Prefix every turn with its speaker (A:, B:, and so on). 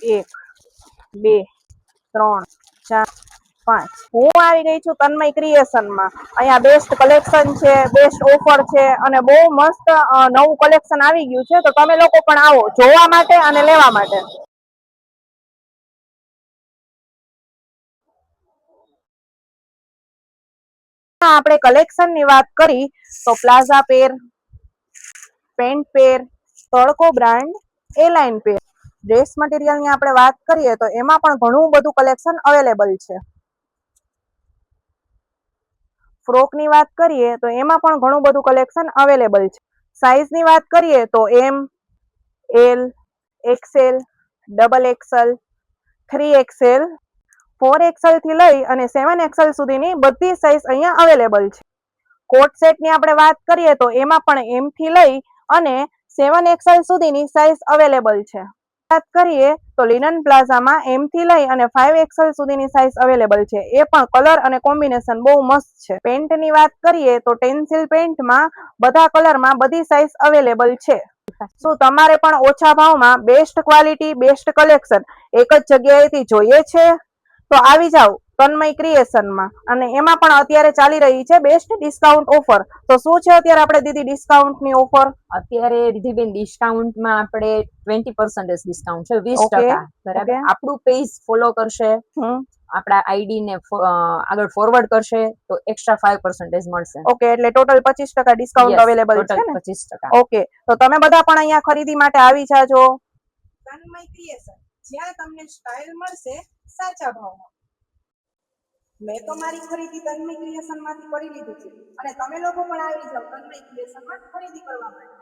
A: 1 2 3 4 5 હું આવી ગઈ છું તન્મય ક્રિએશન માં। અહીંયા બેસ્ટ કલેક્શન છે, બેસ્ટ ઓફર છે અને બહુ મસ્ત નવું કલેક્શન આવી ગયું છે। તો તમે લોકો પણ આવો જોવા માટે અને લેવા માટે। આપણે કલેક્શન ની વાત કરી તો પ્લાઝા પેર, પેન્ટ પેર, તડકો બ્રાન્ડ, એ લાઇન પેર, ડ્રેસ મટીરિયલ ની આપણે વાત કરીએ તો એમાં પણ ઘણું બધું કલેક્શન અવેલેબલ છે। ફ્રોક ની વાત કરીએ તો એમાં પણ ઘણું બધું કલેક્શન અવેલેબલ છે। સાઈઝ ની વાત કરીએ તો M, L, XL, double XL, 3XL, 4XL થી લઈ અને 7XL સુધીની બધી સાઈઝ અહીંયા અવેલેબલ છે। કોટ સેટ ની આપણે વાત કરીએ તો એમાં પણ એમ થી લઈ અને 7XL સુધીની સાઈઝ અવેલેબલ છે। વાત કરીએ તો લિનન પ્લાઝામાં એમ થી લઈ અને 5XL સુધીની સાઈઝ અવેલેબલ છે। એ પણ કલર અને કોમ્બિનેશન બહુ મસ્ત છે। પેન્ટ ની વાત કરીએ તો ટેન્સિલ પેન્ટમાં બધા કલરમાં બધી સાઈઝ અવેલેબલ છે। શું તમારે પણ ઓછા ભાવમાં બેસ્ટ ક્વોલિટી, બેસ્ટ કલેક્શન એક જ જગ્યાએથી જોઈએ છે? તો આવી જાવ તન્મય ક્રિએશનમાં। અને એમાં પણ અત્યારે ચાલી રહી છે બેસ્ટ ડિસ્કાઉન્ટ ઓફર। તો શું છે અત્યારે આપણે દીદી ડિસ્કાઉન્ટ ની ઓફર?
B: અત્યારે રિધિબેન ડિસ્કાઉન્ટમાં આપણે 20% ડિસ્કાઉન્ટ છે, 20%, બરાબર। આપણું પેજ ફોલો કરશે, આપણા આઈડી ને આગળ ફોરવર્ડ કરશે તો એક્સ્ટ્રા 5% મળશે।
A: ઓકે, એટલે ટોટલ 25% ડિસ્કાઉન્ટ અવેલેબલ છે ને?
B: 25%।
A: ઓકે, તો તમે બધા પણ અહીંયા ખરીદી માટે આવી જાજો। તન્મય ક્રિએશન, જ્યાં તમને સ્ટાઇલ મળશે સાચા ભાવમાં। મેં તો મારી ખરીદી તન્મય ક્રિએશન માંથી કરી લીધી છે અને તમે લોકો પણ આવી જાવ તન્મય ક્રિએશન માં ખરીદી કરવા માટે।